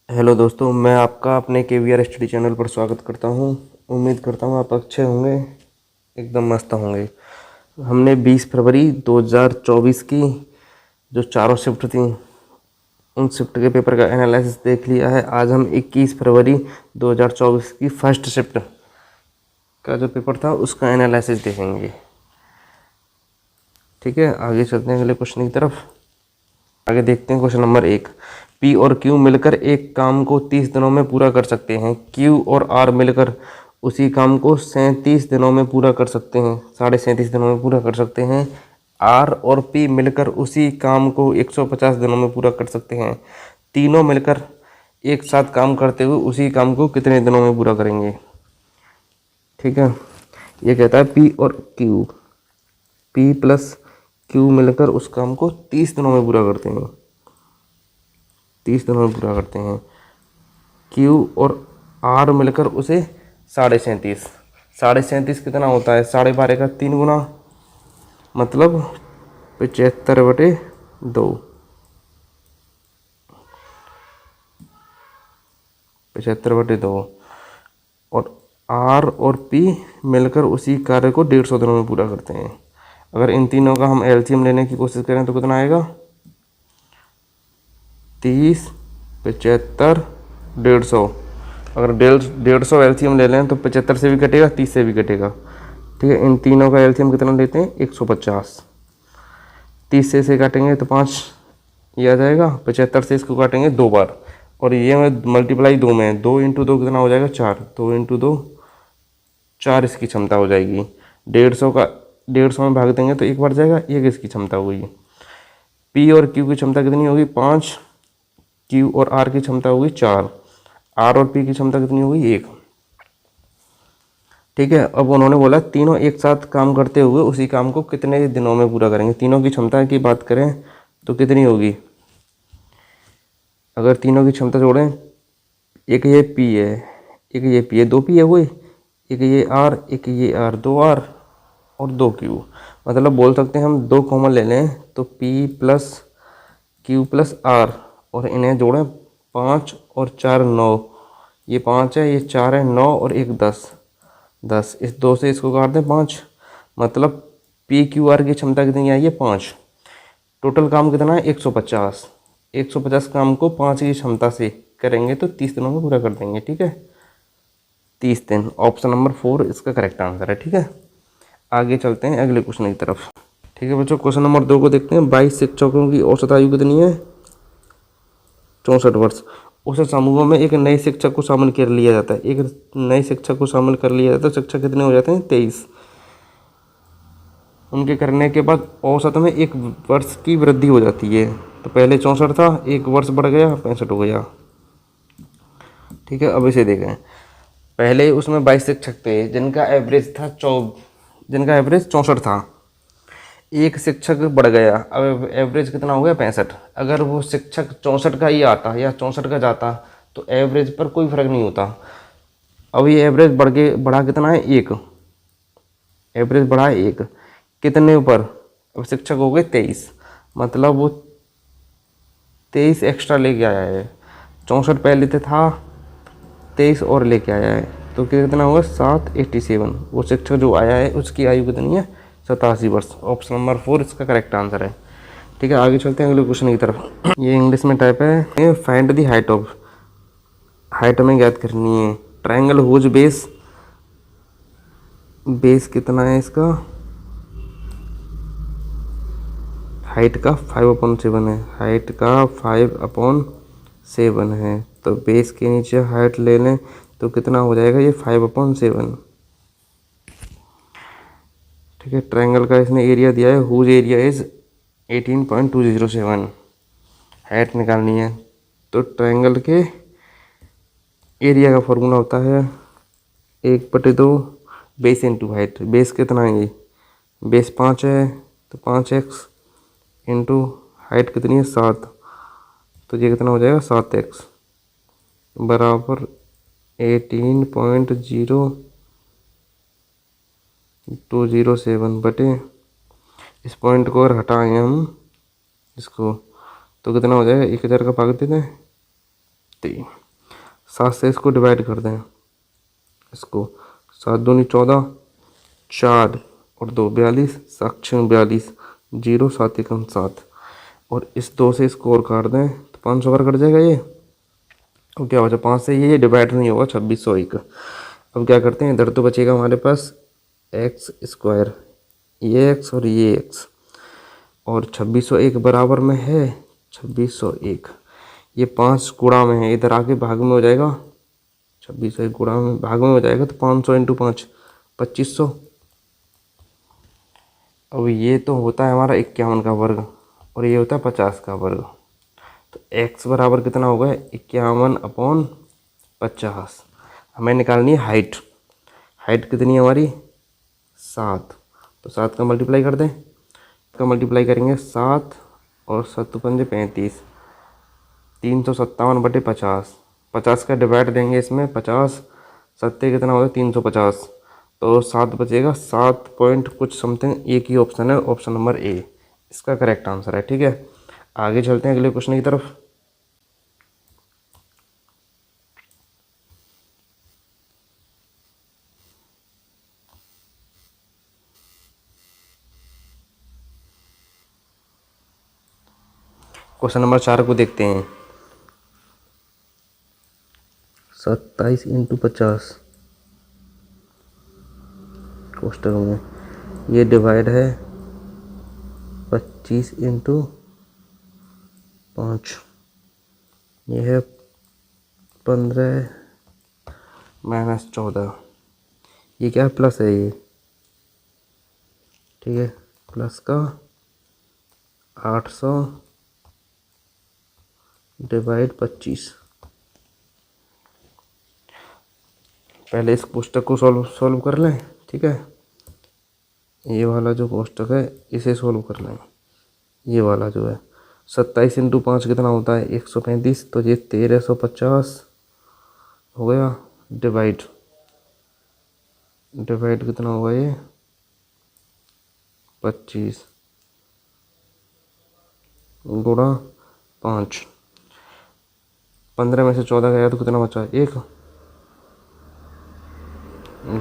Hello दोस्तों, मैं आपका अपने KVR स्टडी चैनल पर स्वागत करता हूं। उम्मीद करता हूं आप अच्छे होंगे, एकदम मस्त होंगे। हमने 20 फरवरी 2024 की जो चारों शिफ्ट थी उन शिफ्ट के पेपर का एनालिसिस देख लिया है। आज हम 21 फरवरी 2024 की फर्स्ट शिफ्ट का जो पेपर था उसका एनालिसिस देखेंगे। ठीक है, आगे चलते हैं अगले क्वेश्चन की तरफ। आगे देखते हैं क्वेश्चन नंबर 1। P और Q मिलकर एक काम को 30 दिनों में पूरा कर सकते हैं। Q और R मिलकर उसी काम को 37 दिनों में पूरा कर सकते हैं, 37.5 दिनों में पूरा कर सकते हैं। R और P मिलकर उसी काम को 150 दिनों में पूरा कर सकते हैं। तीनों मिलकर एक साथ काम करते हुए उसी काम को कितने दिनों में पूरा करेंगे। ठीक है, ये कहता है P और Q, P प्लस Q मिलकर उस काम को 30 दिनों में पूरा करते हैं, 30 दिनों में पूरा करते हैं। Q और R मिलकर उसे 37.5, 37.5 कितना होता है? 12.5 का 3 गुना, मतलब 75/2, 75/2। और R और P मिलकर उसी कार्य को 150 दिनों में पूरा करते हैं। अगर इन तीनों का हम एलसीएम लेने की कोशिश करें तो कितना आएगा? 30, 75, 150। अगर 150 एलसीएम ले लें तो 75 से भी कटेगा, 30 से भी कटेगा। ठीक है, इन तीनों का एलसीएम कितना लेते हैं? 150। 30 से इसे काटेंगे तो 5 ये आ जाएगा, 75 से इसको काटेंगे 2 बार, और ये में मल्टीप्लाई 2 में, 2 इंटू 2 कितना हो जाएगा? 4, 2 इंटू 2 4 इसकी क्षमता हो जाएगी। 150 का 150 में भाग देंगे तो 1 बढ़ जाएगा, ये किसकी क्षमता हो गई? P और Q की क्षमता कितनी होगी? 5। Q और R की क्षमता होगी 4। R और P की क्षमता कितनी होगी? 1। ठीक है, अब उन्होंने बोला तीनों एक साथ काम करते हुए उसी काम को कितने दिनों में पूरा करेंगे। तीनों की क्षमता की बात करें तो कितनी होगी? अगर तीनों की क्षमता जोड़ें, एक ये P है, एक ये P है, 2 P है हुए, एक ये R, एक ये R, 2 R और 2 Q। मतलब बोल सकते हैं हम 2 कॉमन ले लें तो P plus Q plus R, और इन्हें जोड़ें 5 और 4 9। ये 5 है, ये 4 है, 9 और 1 10, 10। इस 2 से इसको काट दें 5, मतलब PQR की क्षमता कितनी आई है? 5। टोटल काम कितना है? 150। 150 काम को 5 की क्षमता से करेंगे तो 30 दिनों में पूरा कर देंगे। ठीक है, 30 दिन। ऑप्शन नंबर 4 इसका करेक्ट आंसर है। ठीक है, आगे चलते हैं अगले क्वेश्चन की तरफ। ठीक है बच्चों, क्वेश्चन नंबर 2 को देखते हैं। 22 शिक्षकों की औसत आयु कितनी है? 64 वर्ष। उस समूह में एक नए शिक्षक को शामिल कर लिया जाता है, एक नए शिक्षक को शामिल कर लिया जाता है, शिक्षक कितने हो जाते हैं? 23। उनके करने के बाद औसत में 1 वर्ष की वृद्धि हो जाती है। तो पहले 64 था, 1 वर्ष बढ़ गया, 65 हो गया। ठीक है, अब इसे देखें। पहले उसमें 22 शिक्षक थे जिनका एवरेज था जिनका एवरेज 64 था। एक शिक्षक बढ़ गया, अब एवरेज कितना हो गया? 65। अगर वो शिक्षक 64 का ही आता या 64 का जाता तो एवरेज पर कोई फर्क नहीं होता। अब ये एवरेज बढ़ा कितना है? 1। एवरेज बढ़ा 1 कितने ऊपर? अब शिक्षक हो गए 23, मतलब वो 23 एक्स्ट्रा लेके आया है। 64 पहले से था, 23 और लेके आया है, तो कितना होगा? 787। वो शिक्षक जो आया है उसकी आयु कितनी है? 87 वर्ष। ऑप्शन नंबर 4 इसका करेक्ट आंसर है। ठीक है, आगे चलते हैं अगले क्वेश्चन की तरफ। ये इंग्लिश में टाइप है, find the height of, height हमें ज्ञात करनी है। ट्राइंगल हुज बेस, बेस कितना है इसका? हाइट का 5/7 है, हाइट का 5/7 है, तो बेस के नीचे हाइट ले लें तो कितना हो जाएगा? ये 5/7। ठीक है, ट्रायंगल का इसने एरिया दिया है, हुज एरिया इज 18.207। हाइट निकालनी है तो ट्रायंगल के एरिया का फॉर्मूला होता है 1/2 बेस इंटू हाइट। बेस कितना है? ये बेस 5 है तो 5x इंटू हाइट कितनी है? 7, तो ये कितना हो जाएगा? 7x बराबर 18.0207 बटे, इस पॉइंट को अगर हटाएंगे हम इसको तो कितना हो जाएगा? 1000 का भाग देते हैं 60। 7 से इसको डिवाइड कर दें, इसको 7 दूनी 14, 4 और 2 42, 7 6 42, 0 7 एकम 7, और इस 2 से इसको और काट दें तो 500 बार कट जाएगा ये। अब क्या बचा, 5 से ये डिवाइड नहीं होगा, 2601। अब क्या करते हैं, इधर तो बचेगा हमारे पास एक्स स्क्वायर, ये एक्स और ये एक्स, और 2601 बराबर में है 2601, ये 5 गुणा में है, इधर आके भाग में हो जाएगा, 2601 गुणा में भाग में हो जाएगा तो 500 इंटू 5 2500। अब ये तो होता है हमारा 51 का वर्ग और ये होता है 50 का वर्ग, तो x बराबर कितना होगा, 51/50। हमें निकालनी है हाइट। हाइट कितनी है हमारी, 7, तो 7 का मल्टीप्लाई कर दें, का मल्टीप्लाई करेंगे 7 और 7 पंजे 35, 357/50। 50 का डिवाइड देंगे इसमें, 50 सत्ते कितना होगा 350, तो 7 बचेगा, 7 पॉइंट कुछ समथिंग। एक ही ऑप्शन है, ऑप्शन नंबर ए इसका करेक्ट आंसर है। ठीक है, आगे चलते हैं अगले क्वेश्चन की तरफ। क्वेश्चन नंबर 4 को देखते हैं। 27 इंटू 50 कोष्टक में, ये डिवाइड है 25 इंटू 5, ये है 15 माइनस 14, ये क्या है, प्लस है ये। ठीक है, प्लस का 800 डिवाइड 25। पहले इस कोष्टक को सॉल्व कर लें। ठीक है, ये वाला जो कोष्टक है इसे सॉल्व कर लें। ये वाला जो है 27 इंटू 5 कितना होता है, 135, तो ये 1350 हो गया, डिवाइड कितना होगा ये 25 गुणा 5। 15 में से 14 गया तो कितना बचा, 1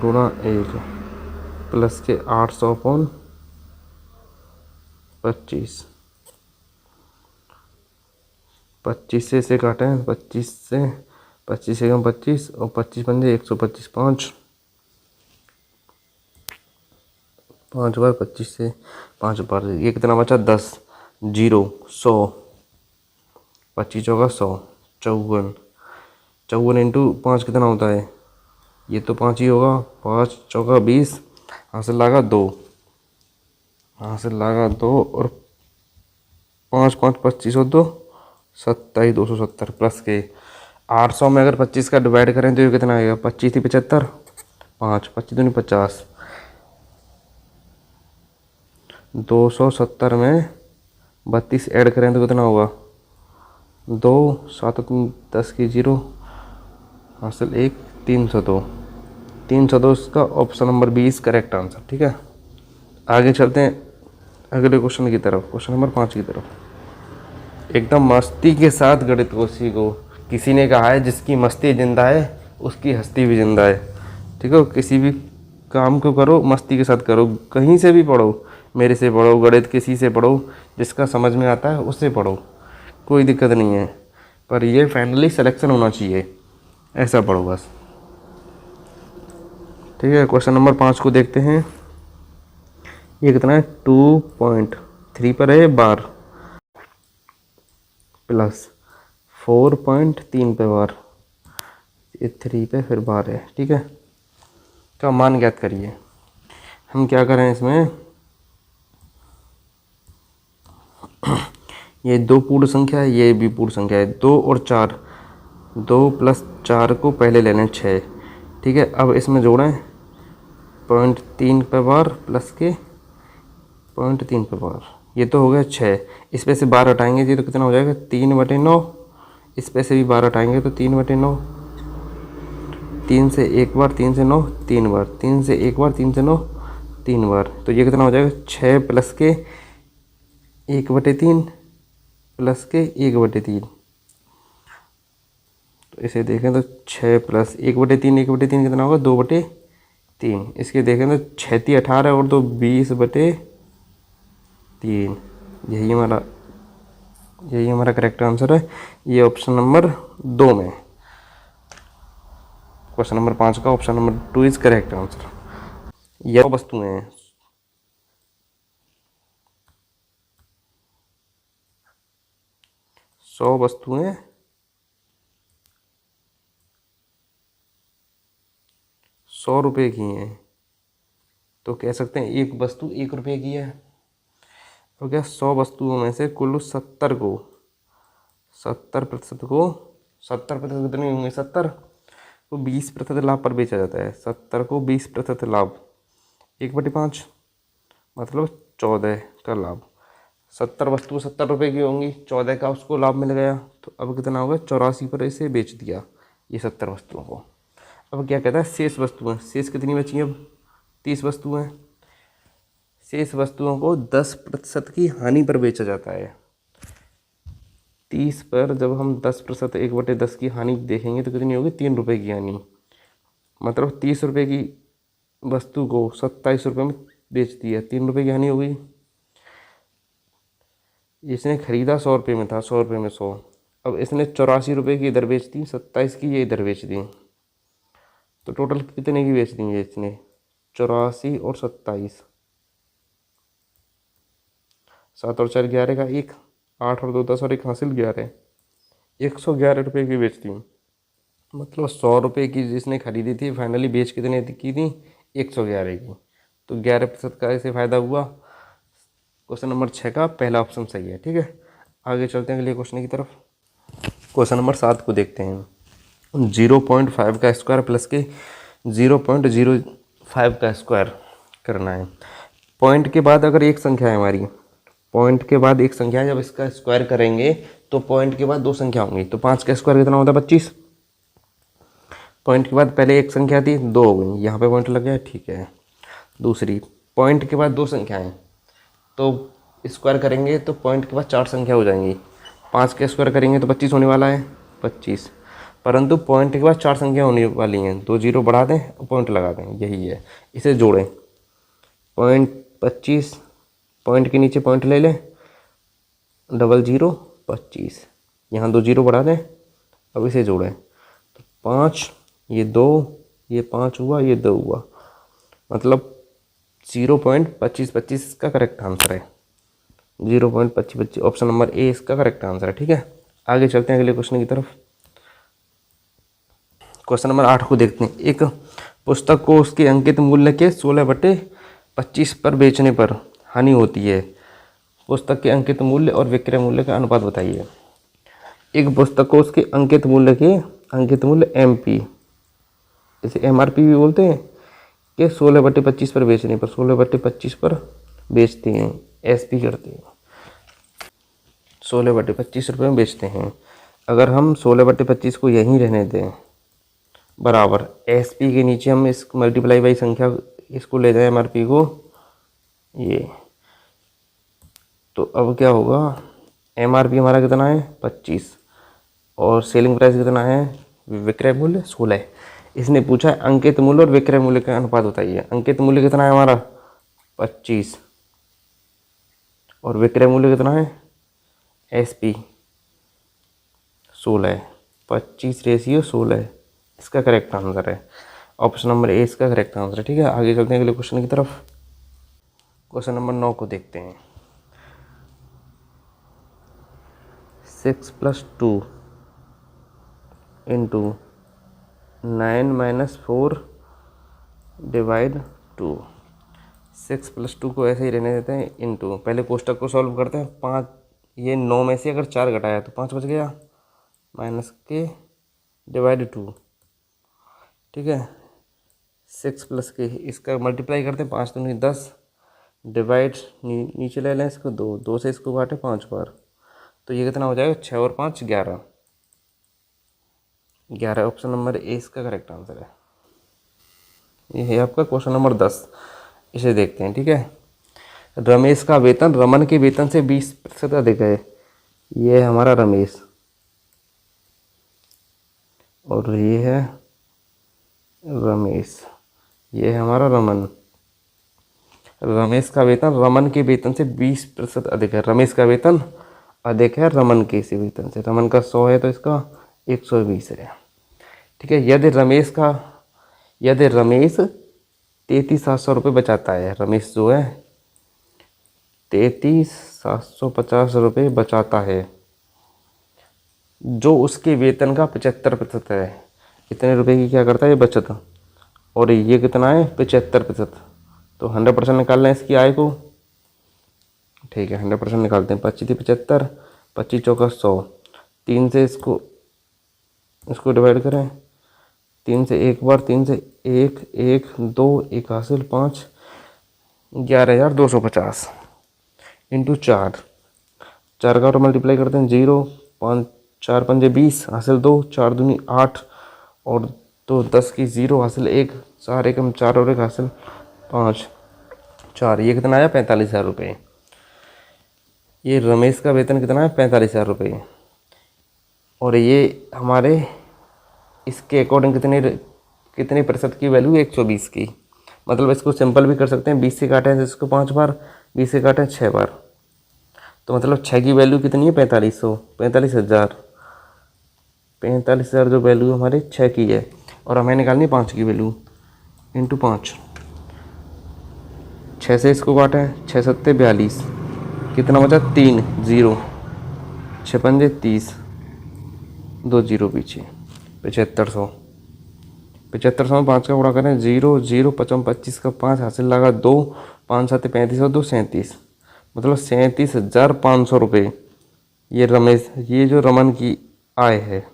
गुणा 1 प्लस के 800/25। 25 से इसे काटें, 25 से 25 से कम 25 और 25 पंजे 125, 5 बार 25 से 5 बार, ये कितना बचा 10, 0 100, 25 होगा 100, 54 इंटू 5 कितना होता है, ये तो 5 ही होगा, 5 चौका 20, हासिल लगा 2, और 5 5 25 और 2 27, 270 प्लस के 800 में अगर 25 का डिवाइड करें तो ये कितना आएगा, 25 थी 75, 5 25 दूनी 50, 270 में 32 ऐड करें तो कितना होगा, 2 7 10 की 0, हासिल 1, 302। 302 इसका ऑप्शन नंबर 20 करेक्ट आंसर। ठीक है, आगे चलते हैं अगले क्वेश्चन की तरफ, क्वेश्चन नंबर 5 की तरफ। एकदम मस्ती के साथ गणित को सीखो। किसी ने कहा है जिसकी मस्ती जिंदा है उसकी हस्ती भी जिंदा है। ठीक है, किसी भी काम को करो मस्ती के साथ करो, कहीं से भी पढ़ो, मेरे से पढ़ो, गणित किसी से पढ़ो, जिसका समझ में आता है उससे पढ़ो, कोई दिक्कत नहीं है, पर ये फाइनली सिलेक्शन होना चाहिए, ऐसा पढ़ो बस। ठीक है, क्वेश्चन नंबर 5 को देखते हैं। ये कितना है, 2.3 पर है बार, प्लस 4.3 पे बार, ये 3 पे फिर बार है। ठीक है, का मान ज्ञात करिए। हम क्या करें इसमें, ये 2 पूर्ण संख्या है, ये भी पूर्ण संख्या है, 2 और 4, 2 प्लस 4 को पहले ले लें 6। ठीक है, अब इसमें जोड़ें 0.3 पे बार प्लस के 0.3 पे बार, ये तो हो गया 6। इस पे से 12 हटाएंगे जी तो कितना हो जाएगा, 3/9। इस पे से भी 12 हटाएंगे तो 3/9, 3 से 1 बार, 3 से 9 3 बार, 3 से 1 बार, 3 से 9 3 बार, तो ये कितना हो जाएगा, 6 प्लस के 1/3 प्लस के 1/3, तो इसे देखें तो 6 प्लस 1/3, 1/3 कितना होगा 2/3। इसके देखें तो 6 18 और 2 20/3। यही हमारा यही हमारा करेक्ट आंसर है। ये ऑप्शन नंबर 2 में, क्वेश्चन नंबर 5 का option number 2 is correct answer. यह वस्तुएं हैं, 100 वस्तुएं 100 रुपये की हैं, तो कह सकते हैं एक वस्तु 1 रुपये की है। तो क्या 100 वस्तुओं में से कुल 70 को 70% को 70% कितने होंगे 70 को 20% लाभ पर बेचा जाता है। 70 को 20% लाभ 1/5 मतलब 14 का लाभ। 70 वस्तु 70 रुपये की होंगी, 14 का उसको लाभ मिल गया, तो अब कितना होगा 84 पर इसे बेच दिया ये 70 वस्तुओं को। अब क्या कहता है शेष वस्तुएं, शेष कितनी बची अब 30 वस्तुएं। शेष वस्तुओं को 10% की हानि पर बेचा जाता है। 30 पर जब हम 10% 1/10 की हानि देखेंगे तो कितनी होगी 3 रुपये की हानि। मतलब 30 रुपये की वस्तु को 27 रुपये में बेच दिया, 3 रुपये की हानि हो गई। इसने खरीदा 100 रुपये में था, 100 रुपये में 100, अब इसने 84 रुपये की इधर बेच दी, 27 की ये इधर बेच दी, तो टोटल कितने की बेच दी है इसने 84 और 27, 7 और 4 11 का 1, 8 और 2 10 और 1 हासिल 11, 111 रुपये की बेच दी। मतलब 100 रुपये की जिसने खरीदी थी फाइनली बेच कितने की थी 111 की, तो 11% का इसे फ़ायदा हुआ। क्वेश्चन नंबर 6 का पहला ऑप्शन सही है। ठीक है, आगे चलते हैं अगले क्वेश्चन की तरफ। क्वेश्चन नंबर 7 को देखते हैं। 0.5 का स्क्वायर प्लस के 0.05 का स्क्वायर करना है। पॉइंट के बाद अगर एक संख्या है हमारी, पॉइंट के बाद एक संख्या है, जब इसका स्क्वायर करेंगे तो पॉइंट के बाद 2 संख्या होंगी, तो 5 का स्क्वायर कितना होता है 25। पॉइंट के बाद पहले एक संख्या थी 2 हो गई, यहाँ पे पॉइंट लग गया, ठीक है। दूसरी, पॉइंट के बाद 2 संख्याएं, तो स्क्वायर करेंगे तो पॉइंट के बाद 4 संख्या हो जाएंगी। 5 का स्क्वायर करेंगे तो 25 होने वाला है 25, परंतु पॉइंट के बाद 4 संख्या होने वाली हैं, 2 जीरो बढ़ा दें पॉइंट लगा दें, यही है। इसे जोड़ें, पॉइंट 25, पॉइंट के नीचे पॉइंट ले लें, 00 25, यहाँ 2 जीरो बढ़ा दें, अब इसे जोड़ें तो 5, ये 2, ये 5 हुआ, ये 2 हुआ, मतलब 0.2525 इसका करेक्ट आंसर है। 0.2525 ऑप्शन नंबर ए इसका करेक्ट आंसर है। ठीक है, आगे चलते हैं अगले क्वेश्चन की तरफ। क्वेश्चन नंबर 8 को देखते हैं। एक पुस्तक को उसके अंकित मूल्य के 16/25 पर बेचने पर हानि होती है। पुस्तक के अंकित मूल्य और विक्रय मूल्य का अनुपात बताइए। एक पुस्तक को उसके अंकित मूल्य MP, इसे MRP भी बोलते हैं, कि 16/25 पर बेचने पर 16/25 पर बेचते हैं, SP करते हैं, 16/25 रुपये में बेचते हैं। अगर हम 16/25 को यहीं रहने दें बराबर SP के नीचे हम इस मल्टीप्लाई बाई संख्या इसको ले जाएं MRP को, ये तो अब क्या होगा MRP हमारा कितना है 25 और सेलिंग प्राइस कितना है विक्रय मूल्य 16। इसने पूछा है अंकित मूल्य और विक्रय मूल्य का अनुपात बताइए। अंकित मूल्य कितना है हमारा 25 और विक्रय मूल्य कितना है SP 16, 25/16 इसका करेक्ट आंसर है। ऑप्शन नंबर ए इसका करेक्ट आंसर है। ठीक है, आगे चलते हैं अगले क्वेश्चन की तरफ। क्वेश्चन नंबर 9 को देखते हैं। 6 + 2 × 9 - 4 / 2। 6 + 2 को ऐसे ही रहने देते हैं इंटू, पहले कोष्टक को सॉल्व करते हैं। 5, ये 9 में से अगर 4 घटाया तो 5 बच गया, माइनस के /2। ठीक है, 6 + के इसका मल्टीप्लाई करते हैं, 5 तो नहीं 10, डिवाइड नीचे ले लें इसको 2, 2 से इसको काटे 5 बार, तो ये कितना हो जाएगा 6 और 5 11, 11 ऑप्शन नंबर ए इसका करेक्ट आंसर है। ये है आपका क्वेश्चन नंबर 10, इसे देखते हैं। ठीक है, रमेश का वेतन रमन के वेतन से 20% अधिक है। ये है हमारा रमेश, और ये है रमेश, ये है हमारा रमन। रमेश का वेतन रमन के वेतन से 20% अधिक है। रमेश का वेतन अधिक है रमन के इसी वेतन से। रमन का 100 है तो इसका 120 है। ठीक है। यदि रमेश 33,700 रुपये बचाता है, रमेश जो है 33,750 रुपये बचाता है, जो उसके वेतन का 75% है। इतने रुपए की क्या करता है ये बचत, और ये कितना है 75%। तो 100% निकालना है इसकी आय को। ठीक है, 100% निकालते हैं। 25 थी 75, 25 चौका 100, 3 से इसको डिवाइड करें। 3 से एक बार, 3 से एक, 2 1 हासिल 5, 11,250 इंटू 4। 4 का और मल्टीप्लाई करते हैं 0, 5 4 पंजे 20 हासिल 2, 4 दूनी 8 और 2 10 की 0 हासिल 1, 4 एकम 4 और 1 हासिल 5, 4। ये कितना आया 45,000 रुपये। ये रमेश का वेतन कितना है 45,000 रुपये। और ये हमारे इसके अकॉर्डिंग कितने प्रतिशत की वैल्यू 120 की। मतलब इसको सिंपल भी कर सकते हैं, 20 से काटें तो इसको 5 बार, 20 से काटें 6 बार, तो मतलब 6 की वैल्यू कितनी है 45,000 जो वैल्यू हमारे 6 की है। और हमें निकालनी 5 की वैल्यू इंटू 5। 6 से इसको काटें, 6 सत्ते 42, कितना बचा 3 0, 6 पंजे 30, 2 0 पीछे 7500। 7500 में 5 का गुणा करें 0 0, 55 25 का 5 हासिल लगा 2, 5 7 35 और 2 37, मतलब 37,500 रुपये। ये जो रमन की आय है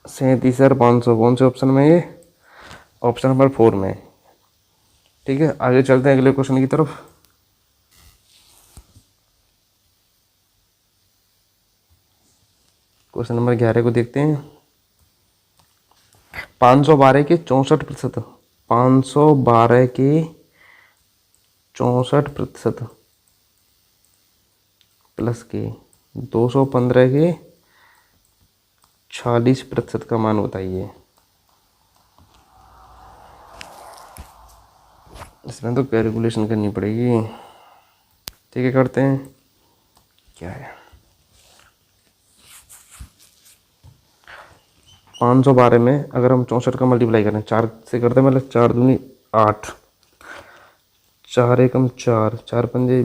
37,500। कौन से ऑप्शन में? ये ऑप्शन नंबर 4 में। ठीक है, आगे चलते हैं अगले क्वेश्चन की तरफ। क्वेश्चन नंबर 11 को देखते हैं। 512 के 64%, 512 के 64% प्लस के 215 के 40% का मान बताइए। इसमें तो कैलकुलेशन करनी पड़ेगी। ठीक है, करते हैं। क्या है 512 में अगर हम 64 का मल्टीप्लाई करें 4 से करते हैं, मतलब 4 दूनी 8, 4 एकम 4, 4 पंजे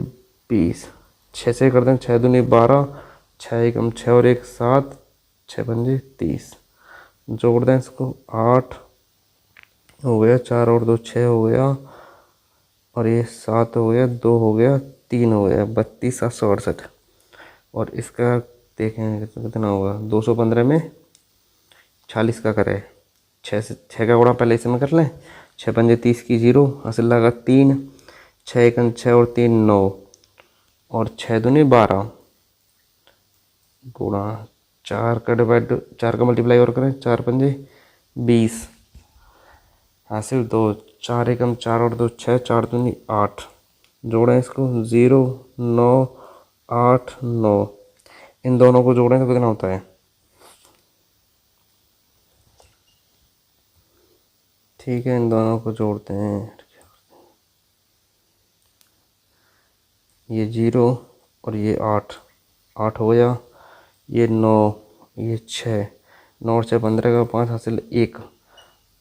20, 6 से करते हैं 6 दूनी 12, 6 एकम 6 और 1 7, 6 पंजे 30, जोड़ दें इसको 8 हो गया, 4 और 2 6 हो गया, और ये 7 हो गया, 2 हो गया, 3 हो गया, 32,768। और इसका देखें कितना होगा 215 में 40 का करें, 6 का गुणा पहले इसमें कर लें। 6 पंजे 30 की 0 हासिल लगा 3, 6 एकम 6 और 3 9, और 6 दूनी 12 गुणा 4 का डिवाइड 4 का मल्टीप्लाई और करें, 4 पंजे 20 हासिल 2, 4 एकम 4 और 2 6, 4 दूनी 8, जोड़ें इसको 0 9 8 9, इन दोनों को जोड़ें तो कितना होता है। ठीक है, इन दोनों को जोड़ते हैं। ये 0 और ये 8 हो गया, ये 9, ये 6, 9 और 6 15 का 5 हासिल 1,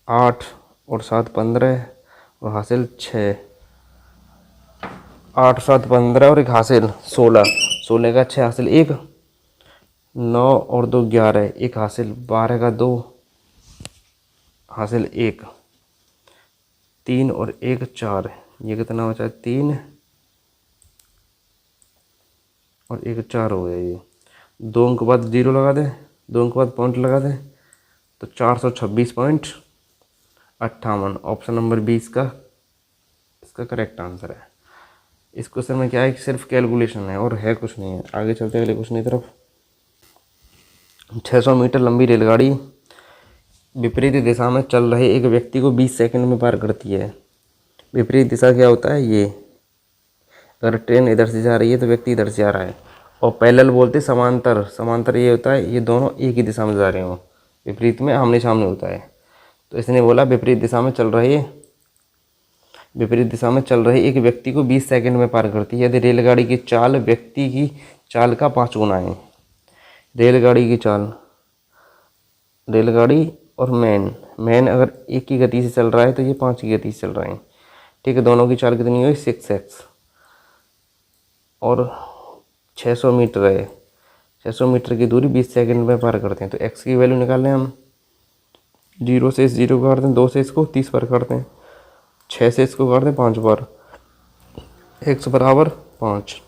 8 और 7 15 और हासिल 6, 8 7 15 और एक हासिल 16, 16 का 6 हासिल 1, 9 और 2 11, एक हासिल 12 का 2 हासिल 1, 3 और 1 4, ये कितना बचा 3 और 1 4 हो गया। ये 2 अंक के बाद 0 लगा दें, 2 अंक के बाद पॉइंट लगा दें, तो 426.58। ऑप्शन नंबर 20 का इसका करेक्ट आंसर है। इस क्वेश्चन में क्या है कि सिर्फ कैलकुलेशन है और है कुछ नहीं है। आगे चलते हैं अगले क्वेश्चन की तरफ। 600 मीटर लंबी रेलगाड़ी विपरीत दिशा में चल रहे एक व्यक्ति को 20 सेकंड में पार करती है। विपरीत दिशा क्या होता है? ये अगर ट्रेन इधर से जा रही है तो व्यक्ति इधर से आ रहा है, और पैरेलल बोलते समांतर। समांतर ये होता है ये दोनों एक ही दिशा में जा रहे हो, विपरीत में आमने सामने होता है। तो इसने बोला विपरीत दिशा में चल रही एक व्यक्ति को 20 सेकंड में पार करती है यदि रेलगाड़ी की चाल व्यक्ति की चाल का 5 गुना है। रेलगाड़ी की चाल, रेलगाड़ी और मैन अगर एक की गति से चल रहा है तो ये 5 की गति से चल रहे हैं। ठीक है, दोनों की चाल कितनी हुई 6x और 600 मीटर है। 600 मीटर की दूरी 20 सेकंड में पार करते हैं। तो x की वैल्यू निकाल लें हम। 0 से इस 0 को काटते हैं, 2 से इसको 30 बार काटते हैं, 6 से इसको काटते हैं 5 बार, x बराबर 5।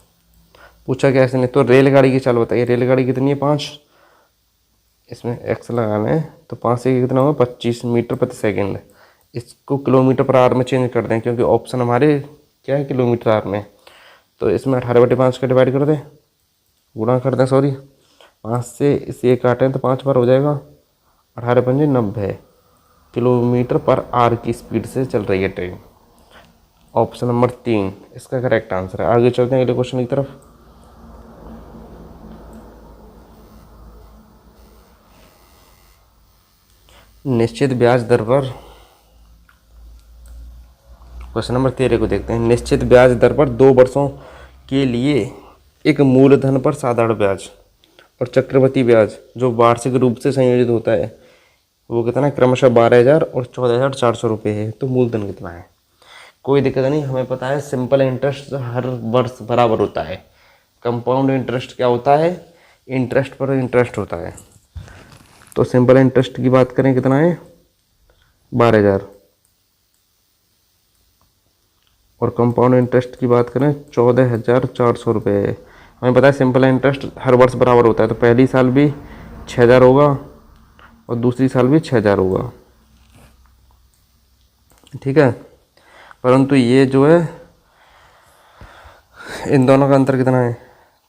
पूछा क्या इसने, तो रेलगाड़ी की चाल बताइए। रेलगाड़ी कितनी है 5, इसमें x लगाना है तो 5 से कितना होगा 25 मीटर प्रति सेकंड। इसको किलोमीटर पर आवर में चेंज कर दें क्योंकि ऑप्शन हमारे क्या है किलोमीटर आवर में। तो इसमें 18/5 का डिवाइड कर दें, गुणा कर दें, सॉरी 5 से इसे काटें तो 5 बार हो जाएगा, 18 पंजे 90 किलोमीटर पर आवर की स्पीड से चल रही है ट्रेन। ऑप्शन नंबर 3 इसका करेक्ट आंसर है। आगे चलते हैं अगले क्वेश्चन की तरफ। निश्चित ब्याज दर पर, क्वेश्चन नंबर 13 को देखते हैं। निश्चित ब्याज दर पर 2 वर्षों के लिए एक मूलधन पर साधारण ब्याज और चक्रवृद्धि ब्याज जो वार्षिक रूप से संयोजित होता है वो कितना है, क्रमशः 12,000 और 14,400 रुपये है। तो मूलधन कितना है, कोई दिक्कत नहीं, हमें पता है सिंपल इंटरेस्ट हर वर्ष बराबर होता है। कंपाउंड इंटरेस्ट क्या होता है, इंटरेस्ट पर इंटरेस्ट होता है। तो सिंपल इंटरेस्ट की बात करें कितना है 12,000 और कंपाउंड इंटरेस्ट की बात करें 14,400 रुपये है। हमें पता है सिंपल इंटरेस्ट हर वर्ष बराबर होता है। तो पहली साल भी 6,000 होगा और दूसरी साल भी 6,000 होगा। ठीक है, परंतु ये जो है इन दोनों का अंतर कितना है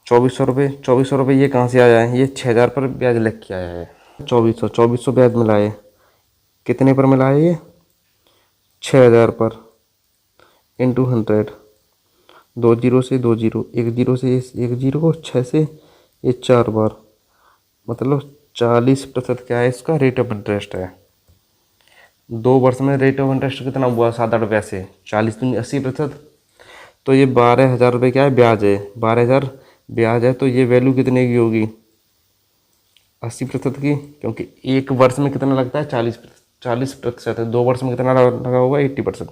2,400 रुपये। 2,400 रुपये ये कहाँ से आया है, ये 6,000 पर ब्याज लिख के आया है। 2,400 ब्याज मिला है, कितने पर मिला है ये 6,000 पर, इंटू 100, 2 जीरो से 2 जीरो, 1 जीरो से 1 जीरो को 6 से ये 4 बार, मतलब 40% क्या है इसका रेट ऑफ इंटरेस्ट है। 2 वर्ष में रेट ऑफ इंटरेस्ट कितना हुआ साधारण ब्याज से 40 दूनी 80%। तो ये 12,000 रुपये क्या है ब्याज है, 12,000 ब्याज है। तो ये वैल्यू कितने की होगी 80% की, क्योंकि एक वर्ष में कितना लगता है 40% है। 2 वर्ष में कितना लगा होगा 80%।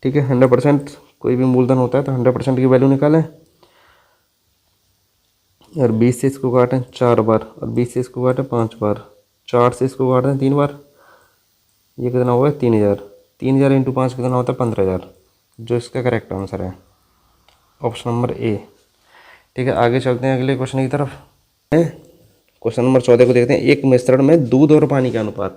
ठीक है, 100% कोई भी मूलधन होता है तो 100% की वैल्यू निकालें और 20 से इसको काटें 4 बार और 20 से इसको काटें 5 बार, 4 से इसको काटें 3 बार, ये कितना होगा 3,000। 3,000 इंटू 5 कितना होता है 15,000, जो इसका करेक्ट आंसर है ऑप्शन नंबर ए। ठीक है, आगे चलते हैं अगले क्वेश्चन की तरफ। क्वेश्चन नंबर 14 को देखते हैं। एक मिश्रण में दूध और पानी का अनुपात,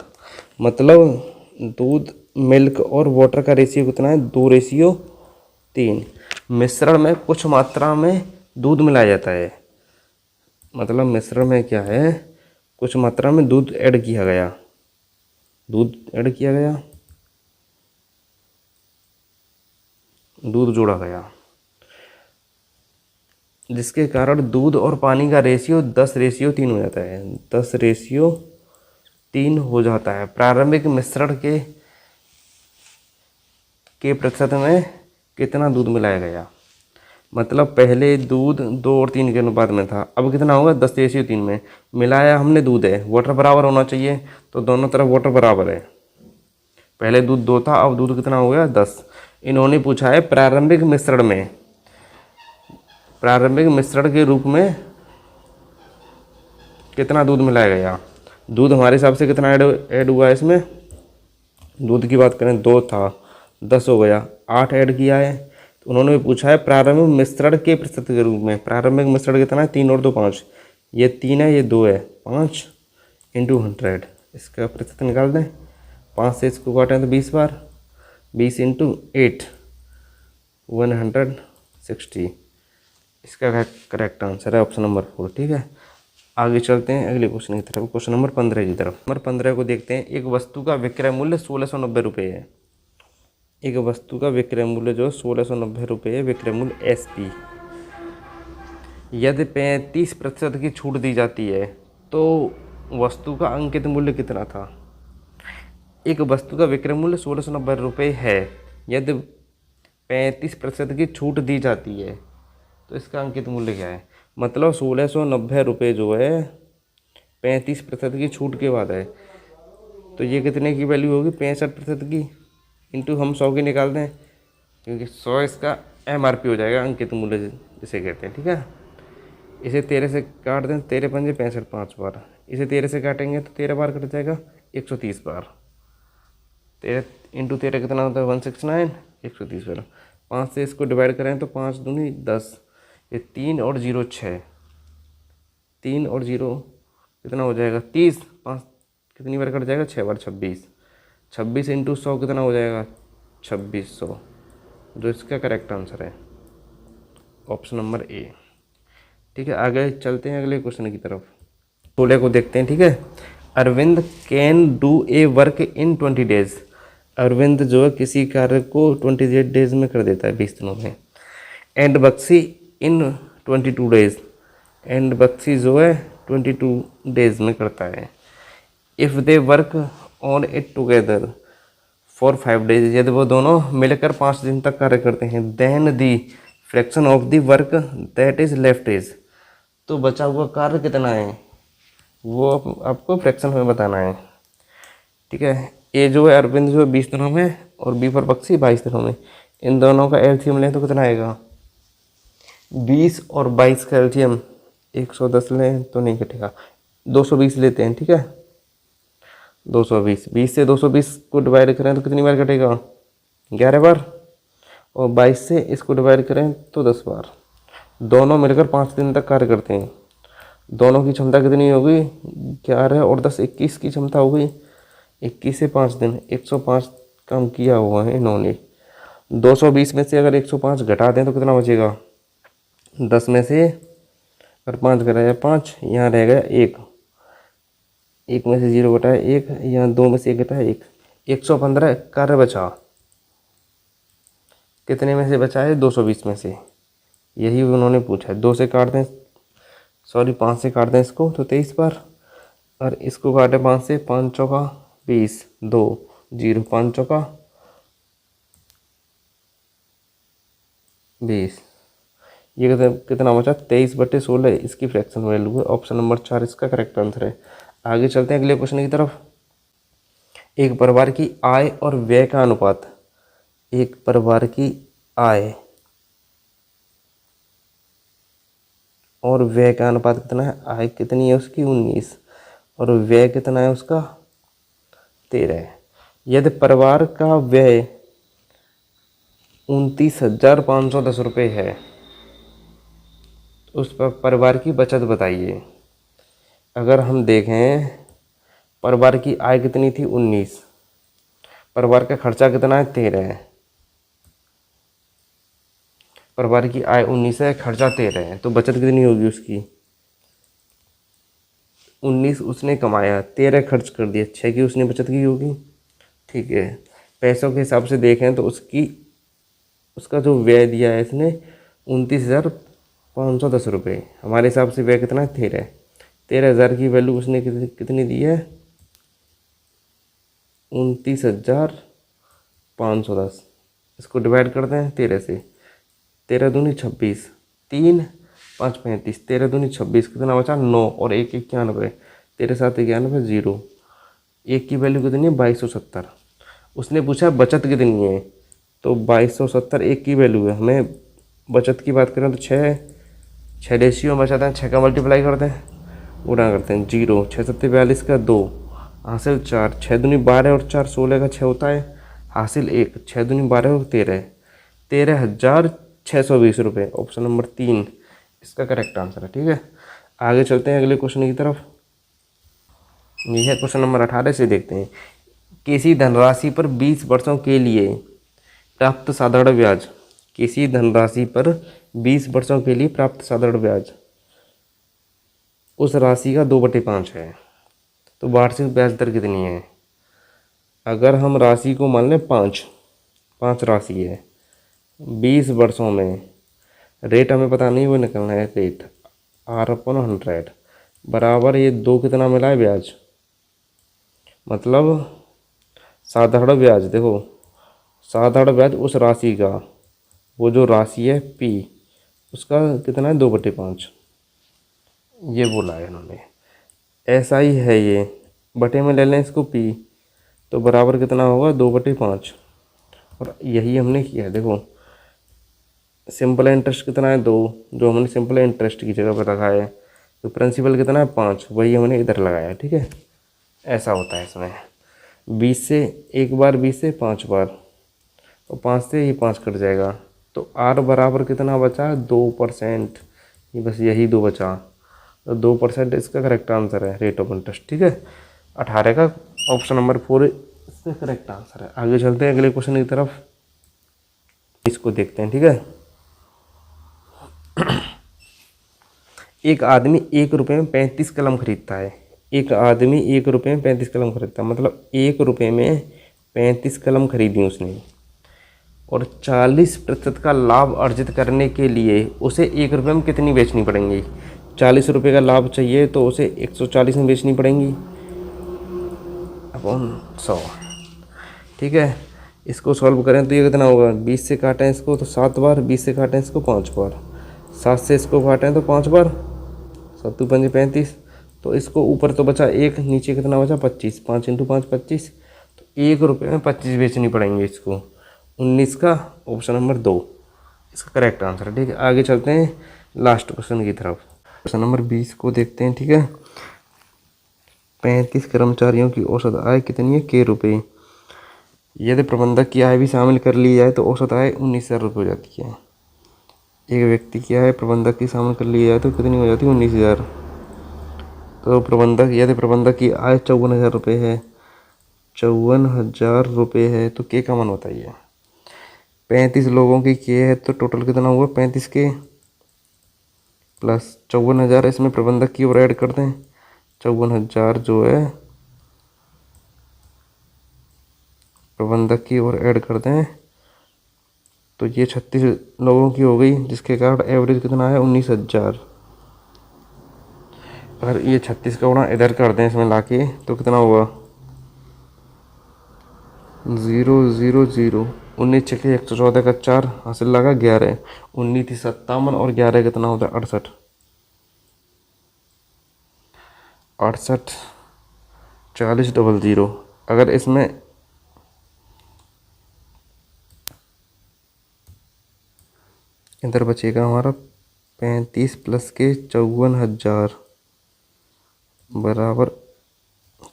मतलब दूध मिल्क और वाटर का रेशियो कितना है 2:3। मिश्रण में कुछ मात्रा में दूध मिलाया जाता है, मतलब मिश्रण में क्या है कुछ मात्रा में दूध ऐड किया गया, दूध जोड़ा गया, जिसके कारण दूध और पानी का रेशियो 10:3 हो जाता है। 10:3 हो जाता है। प्रारंभिक मिश्रण के प्रतिशत में कितना दूध मिलाया गया, मतलब पहले दूध 2 और 3 के अनुपात में था, अब कितना होगा 10:3 में मिलाया हमने दूध है, वाटर बराबर होना चाहिए तो दोनों तरफ वाटर बराबर है। पहले दूध 2 था, अब दूध कितना हो गया 10। इन्होंने पूछा है प्रारंभिक मिश्रण के रूप में कितना दूध मिलाया गया। दूध हमारे हिसाब से कितना ऐड हुआ है इसमें, दूध की बात करें 2 था 10 हो गया, 8 ऐड किया है। तो उन्होंने पूछा है प्रारंभिक मिश्रण के प्रतिशत के रूप में। प्रारंभिक मिश्रण कितना है 3 और 2 5, ये 3 है ये 2 है, 5 इंटू 100 इसका प्रतिशत निकाल दें। 5 से इसको काटें तो 20 बार, 20 इंटू 8 160, इसका करेक्ट आंसर है ऑप्शन नंबर 4। ठीक है, आगे चलते हैं अगले क्वेश्चन की तरफ, क्वेश्चन नंबर 15 की तरफ। नंबर 15 को देखते हैं। एक वस्तु का विक्रय मूल्य 1,690 रुपये है। एक वस्तु का विक्रय मूल्य जो 1,690 रुपये है, विक्रय मूल्य SP। यदि 35% की छूट दी जाती है तो वस्तु का अंकित मूल्य कितना था। एक वस्तु का विक्रय मूल्य 1690 रुपये है। यदि 35% की छूट दी जाती है तो इसका अंकित मूल्य क्या है। मतलब 1690 रुपये जो है 35% की छूट के बाद है, तो ये कितने की वैल्यू होगी 65% की, इंटू हम 100 की निकाल दें, क्योंकि 100 इसका MRP हो जाएगा, अंकित मूल्य जिसे कहते हैं। ठीक है, इसे 13 से काट दें, 13 पंजे 65 5 बार, इसे 13 से काटेंगे तो 13 बार कट जाएगा, 130 बार। 13 इंटू 13 कितना होता है 169, 130 बार। 5 से इसको डिवाइड करें तो 5 दूनी 10, ये 3 और 0 6, 3 और 0 कितना हो जाएगा 30, 5 कितनी बार कट जाएगा 6 बार 26, 26 इंटू 100 कितना हो जाएगा 2600, जो इसका करेक्ट आंसर है ऑप्शन नंबर ए। ठीक है, आगे चलते हैं अगले क्वेश्चन की तरफ। 16 को देखते हैं। ठीक है, Arvind can do a work in 20 days. Arvind जो है किसी कार्य को 28 डेज में कर देता है, 20 दिनों में। And Baksi in 22 days. And Baksi जो है 22 डेज में करता है। If they work on it together for 5 days. यदि वो दोनों मिलकर 5 दिन तक कार्य करते हैं। Then the fraction of the work that is left is. तो बचा हुआ कार्य कितना है वो आपको फ्रैक्शन में बताना है। ठीक है, ए जो है अरविंद जो है 20 दिनों में और बी पर बक्सी 22 दिनों में। इन दोनों का एलसीएम लें तो कितना आएगा 20 और 22 का एलसीएम 110 लें तो नहीं कटेगा, 220 लेते हैं। ठीक है, 220, 20 से 220 को डिवाइड करें तो कितनी बार कटेगा 11 बार, और 22 से इसको डिवाइड करें तो 10 बार। दोनों मिलकर 5 दिन तक कार्य करते हैं। दोनों की क्षमता कितनी होगी 11 और 10 21 की क्षमता होगी। 21 से 5 दिन 105 काम किया हुआ है इन्होंने। 220 में से अगर 105 घटा दें तो कितना बचेगा 10 में से अगर 5 घटाया 5, यहाँ रह गया 1, 1 में से 0 घटाया 1, यहाँ 2 में से 1 घटाया 1, 115 कार्य बचा। कितने में से बचा है 220 में से, यही उन्होंने पूछा है। 2 से काट दें, सॉरी 5 से काट दें इसको तो 23 बार, और इसको काटें 5 से, 5 चौका 20, 2 0, 5 चौका 20, ये कितना बचा 23/16, इसकी फ्रैक्शन वैल्यू है। ऑप्शन नंबर 4 इसका करेक्ट आंसर है। आगे चलते हैं अगले क्वेश्चन की तरफ। एक परिवार की आय और व्यय का अनुपात। एक परिवार की आय और व्यय का अनुपात कितना है। आय कितनी है उसकी 19 और व्यय कितना है उसका 13 है। यदि परिवार का व्यय 29,510 रुपये है, उस पर परिवार की बचत बताइए। अगर हम देखें परिवार की आय कितनी थी 19, परिवार का खर्चा कितना है 13 है। परिवार की आय 19 है, खर्चा 13 है, तो बचत कितनी होगी उसकी 19 उसने कमाया, 13 खर्च कर दिया, 6 की उसने बचत की होगी। ठीक है, पैसों के हिसाब से देखें तो उसका जो व्यय दिया है इसने 29,510 रुपये। हमारे हिसाब से व्यय कितना है 13, 13,000 की वैल्यू उसने कितनी दी है 29,510। इसको डिवाइड कर दें 13 से, 13 दूनी 26, 3 5 35, 13 दूनी 26, कितना बचा 9 और 1 91, 13 7 91 0, 1 की वैल्यू कितनी है 2270। उसने पूछा बचत कितनी है, तो 2270 1 की वैल्यू है। हमें बचत की बात करें तो 6 रेशियो में बचाते हैं, 6 का मल्टीप्लाई करते हैं, गुणा करते हैं 0, 6 7 42 का 2, हासिल 4, 6 दूनी 12 और 4 16 का 6 होता है, हासिल 1, 6 दूनी 12 और 13, 13,620 रुपये। ऑप्शन नंबर 3 इसका करेक्ट आंसर है। ठीक है, आगे चलते हैं अगले क्वेश्चन की तरफ। यह है क्वेश्चन नंबर 18 से देखते हैं। किसी धनराशि पर 20 वर्षों के लिए प्राप्त साधारण ब्याज। किसी धनराशि पर 20 वर्षों के लिए प्राप्त साधारण ब्याज उस राशि का 2/5 है, तो वार्षिक ब्याज दर कितनी है। अगर हम राशि को मान लें 5 राशि है 20 वर्षों में, रेट हमें पता नहीं वो निकलना है रेट। R/100 बराबर ये 2 कितना मिला है ब्याज, मतलब साधारण ब्याज। देखो साधारण ब्याज उस राशि का, वो जो राशि है P, उसका कितना है 2/5, ये बोला है इन्होंने। ऐसा ही है ये, बटे में ले लें इसको P, तो बराबर कितना होगा 2/5। और यही हमने किया है। देखो सिंपल इंटरेस्ट कितना है 2, जो हमने सिंपल इंटरेस्ट की जगह पर रखा है। तो प्रिंसिपल कितना है 5, वही हमने इधर लगाया है। ठीक है, ऐसा होता है इसमें। 20 से एक बार, 20 से 5 बार, और 5 से ये 5 कट जाएगा। तो R बराबर कितना बचा 2%, ये बस यही 2 बचा। तो 2% इसका करेक्ट आंसर है, रेट ऑफ इंटरेस्ट। ठीक है, 18 का ऑप्शन नंबर 4 इसका करेक्ट आंसर है। आगे चलते हैं अगले क्वेश्चन की तरफ, इसको देखते हैं। ठीक है, एक आदमी 1 रुपये में 35 कलम खरीदता है। एक आदमी 1 रुपये में 35 कलम खरीदता है, मतलब 1 रुपये में 35 कलम खरीदी उसने, और 40% का लाभ अर्जित करने के लिए उसे 1 रुपये में कितनी बेचनी पड़ेंगी। 40 रुपये का लाभ चाहिए तो उसे 140 में बेचनी पड़ेंगी अपॉन 100। ठीक है, इसको सॉल्व करें तो ये कितना होगा, 20 से काटें इसको तो 7 बार, 20 से काटें इसको 5 बार, 7 से इसको काटें तो 5 बार, 7 5 35। तो इसको ऊपर तो बचा 1, नीचे कितना बचा 25, 5 × 5 25। तो 1 रुपये में 25 बेचनी पड़ेंगी इसको। 19 का ऑप्शन नंबर 2 इसका करेक्ट आंसर है। ठीक है, आगे चलते हैं लास्ट क्वेश्चन की तरफ। क्वेश्चन नंबर 20 को देखते हैं। ठीक है, 35 कर्मचारियों की औसत आय कितनी है, k रुपये। यदि प्रबंधक की आय भी शामिल कर ली जाए तो औसत आय 19,000 रुपये हो जाती है। एक व्यक्ति की आय प्रबंधक की शामिल कर ली जाए तो कितनी हो जाती है 19,000। तो प्रबंधक, यदि प्रबंधक की आय 54,000 रुपये है, 54,000 रुपये है, तो के का मान बताइए। 35 लोगों की के है तो टोटल कितना हुआ 35K प्लस 54,000 इसमें प्रबंधक की ओर ऐड कर दें। 54,000 जो है प्रबंधक की ओर ऐड कर दें तो ये 36 लोगों की हो गई, जिसके कारण एवरेज कितना है 19,000। अगर ये 36 का गुणा इधर कर दें इसमें लाके तो कितना होगा 0 0 0, 19 छक्के 114 का 4 हासिल लगा 11, 19 थी 57 और 11 कितना होता है 68, 68 40 00। अगर इसमें इधर बचेगा हमारा 35 प्लस के 54,000 बराबर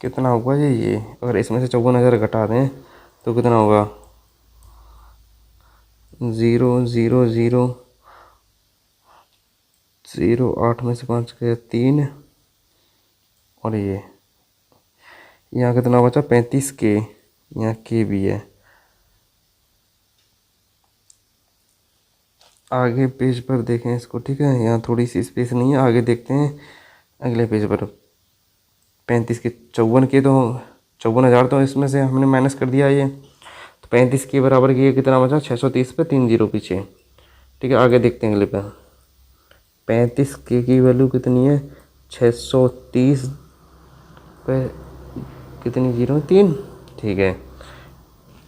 कितना होगा ये। अगर इसमें से 54,000 घटा दें तो कितना होगा 0 0 0 0, 8 में से 5 गया 3, और ये यहाँ कितना बचा 35K, यहाँ K भी है। आगे पेज पर देखें इसको। ठीक है, यहाँ थोड़ी सी स्पेस नहीं है, आगे देखते हैं अगले पेज पर। 35 के 54K तो 54,000 तो इसमें से हमने माइनस कर दिया ये, तो 35K बराबर की कितना बचा 630 पे 3 0 पीछे। ठीक है, आगे देखते हैं अगले पे। 35K की वैल्यू कितनी है 630 पे कितनी 0 3। ठीक है,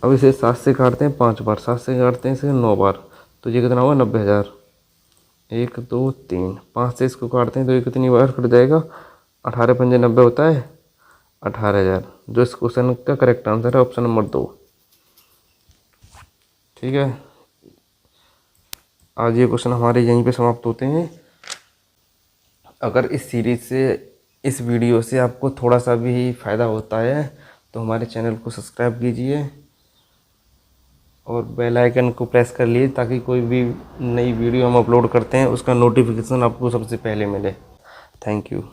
अब इसे 7 से काटते हैं 5 बार, 7 से काटते हैं इसे 9 बार, तो ये कितना होगा 90,000। 1 2 3, 5 से इसको काटते हैं तो ये कितनी बार कट जाएगा 18 पंजे 90 होता है 18,000, जो इस क्वेश्चन का करेक्ट आंसर है ऑप्शन नंबर 2। ठीक है, आज ये क्वेश्चन हमारे यहीं पे समाप्त होते हैं। अगर इस सीरीज़ से, इस वीडियो से आपको थोड़ा सा भी फ़ायदा होता है तो हमारे चैनल को सब्सक्राइब कीजिए और बेल आइकन को प्रेस कर लिए, ताकि कोई भी नई वीडियो हम अपलोड करते हैं उसका नोटिफिकेशन आपको सबसे पहले मिले। Thank you.